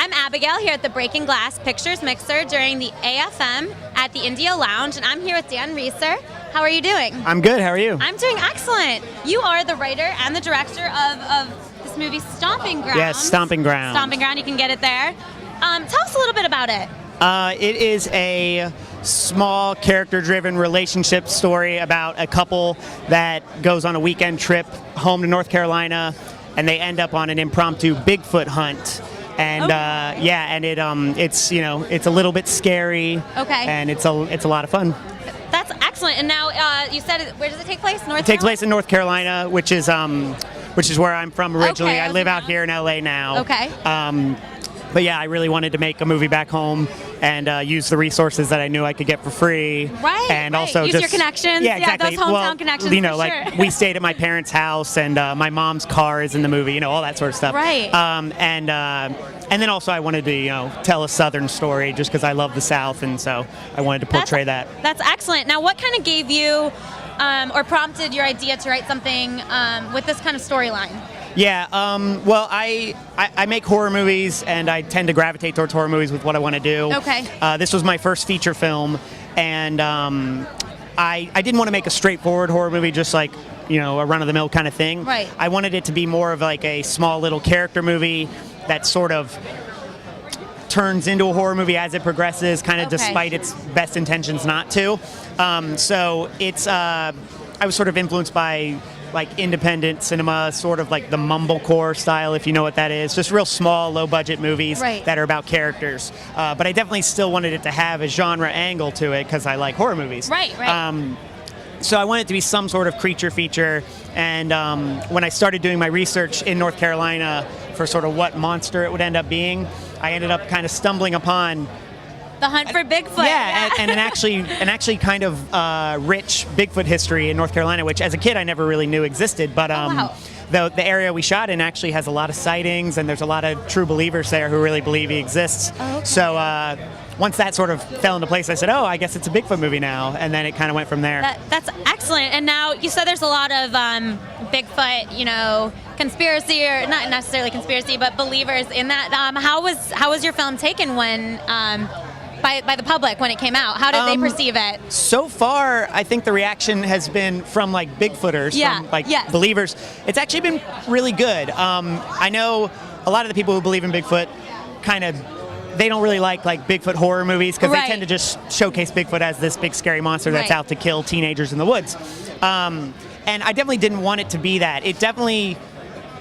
I'm Abigail here at the Breaking Glass Pictures Mixer during the AFM at the India Lounge, and I'm here with Dan Riesser. How are you doing? I'm good. How are you? I'm doing excellent. You are the writer and the director of this movie, Stomping Ground. Yes, Stomping Ground. Stomping Ground, you can get it there. Tell us a little bit about it. It is a small, character-driven relationship story about a couple that goes on a weekend trip home to North Carolina, and they end up on an impromptu Bigfoot hunt. And it's it's a little bit scary. Okay. And it's a lot of fun. That's excellent. And now you said, where does it take place? It takes place in North Carolina, which is where I'm from originally. Okay, I live out here in LA now. Okay. But yeah, I really wanted to make a movie back home and use the resources that I knew I could get for free. Right. And right. also use just your connections. Yeah, exactly. Yeah, those hometown connections. You know, for like sure. we stayed at my parents' house, and my mom's car is in the movie. You know, all that sort of stuff. Right. And then also I wanted to tell a Southern story just because I love the South, and so I wanted to portray that. That's excellent. Now, what kind of gave you or prompted your idea to write something with this kind of storyline? Yeah, well, I make horror movies, and I tend to gravitate towards horror movies with what I want to do. Okay. This was my first feature film, and I didn't want to make a straightforward horror movie, just like, a run-of-the-mill kind of thing. Right. I wanted it to be more of like a small little character movie that sort of turns into a horror movie as it progresses, kind of despite its best intentions not to. So it's, I was sort of influenced by like independent cinema, sort of like the mumblecore style, if you know what that is. Just real small, low-budget movies that are about characters. But I definitely still wanted it to have a genre angle to it because I like horror movies. Right. So I wanted it to be some sort of creature feature. And when I started doing my research in North Carolina for sort of what monster it would end up being, I ended up kind of stumbling upon the hunt for Bigfoot. Yeah, and an actually kind of rich Bigfoot history in North Carolina, which as a kid I never really knew existed. But the area we shot in actually has a lot of sightings, and there's a lot of true believers there who really believe he exists. Oh, okay. So once that sort of fell into place, I said, oh, I guess it's a Bigfoot movie now. And then it kind of went from there. That's excellent. And now you said there's a lot of Bigfoot, conspiracy, or not necessarily conspiracy, but believers in that. How was your film taken when by the public when it came out? How did they perceive it? So far, I think the reaction has been from like Bigfooters, from believers. It's actually been really good. I know a lot of the people who believe in Bigfoot they don't really like Bigfoot horror movies because they tend to just showcase Bigfoot as this big scary monster that's out to kill teenagers in the woods. And I definitely didn't want it to be that. It definitely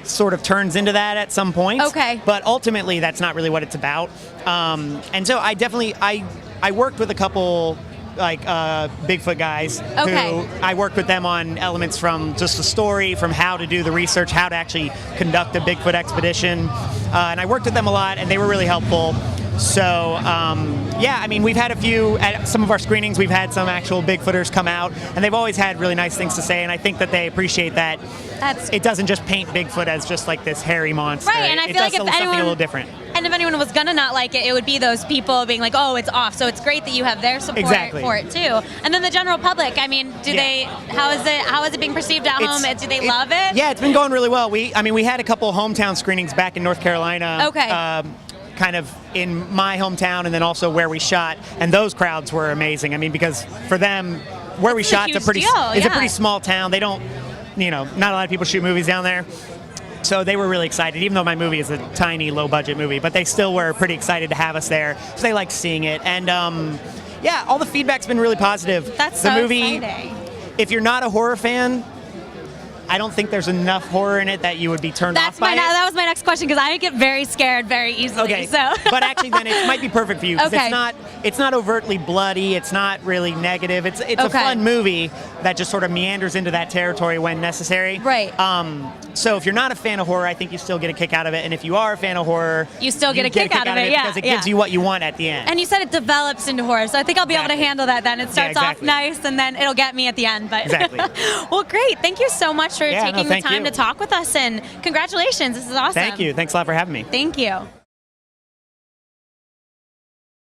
sort of turns into that at some point. Okay. But ultimately, that's not really what it's about. And so I worked with a couple Bigfoot guys who I worked with them on elements from just the story, from how to do the research, how to actually conduct a Bigfoot expedition. And I worked with them a lot, and they were really helpful. So, we've had at some of our screenings, we've had some actual Bigfooters come out, and they've always had really nice things to say, and I think that they appreciate that it doesn't just paint Bigfoot as just like this hairy monster. Right, and I feel like if something a little different. And if anyone was gonna not like it, it would be those people being like, oh, it's off. So it's great that you have their support for it too. And then the general public, how is it being perceived at home? Do they love it? Yeah, it's been going really well. We had a couple hometown screenings back in North Carolina. Okay. Kind of in my hometown, and then also where we shot, and those crowds were amazing. because for them, where we shot, it's a pretty small town. They don't, not a lot of people shoot movies down there. So they were really excited, even though my movie is a tiny, low-budget movie, but they still were pretty excited to have us there. So they liked seeing it, and all the feedback's been really positive. That's the so movie, exciting. If you're not a horror fan, I don't think there's enough horror in it that you would be turned off by it. That was my next question, because I get very scared very easily. Okay, so. But actually then it might be perfect for you, because it's not overtly bloody, it's not really negative. It's a fun movie that just sort of meanders into that territory when necessary. Right. So if you're not a fan of horror, I think you still get a kick out of it. And if you are a fan of horror, you still get a kick out of it, because it gives you what you want at the end. And you said it develops into horror, so I think I'll be able to handle that then. It starts off nice, and then it'll get me at the end. But exactly. Well, great. Thank you so much for taking the time to talk with us, and congratulations. This is awesome. Thank you. Thanks a lot for having me. Thank you.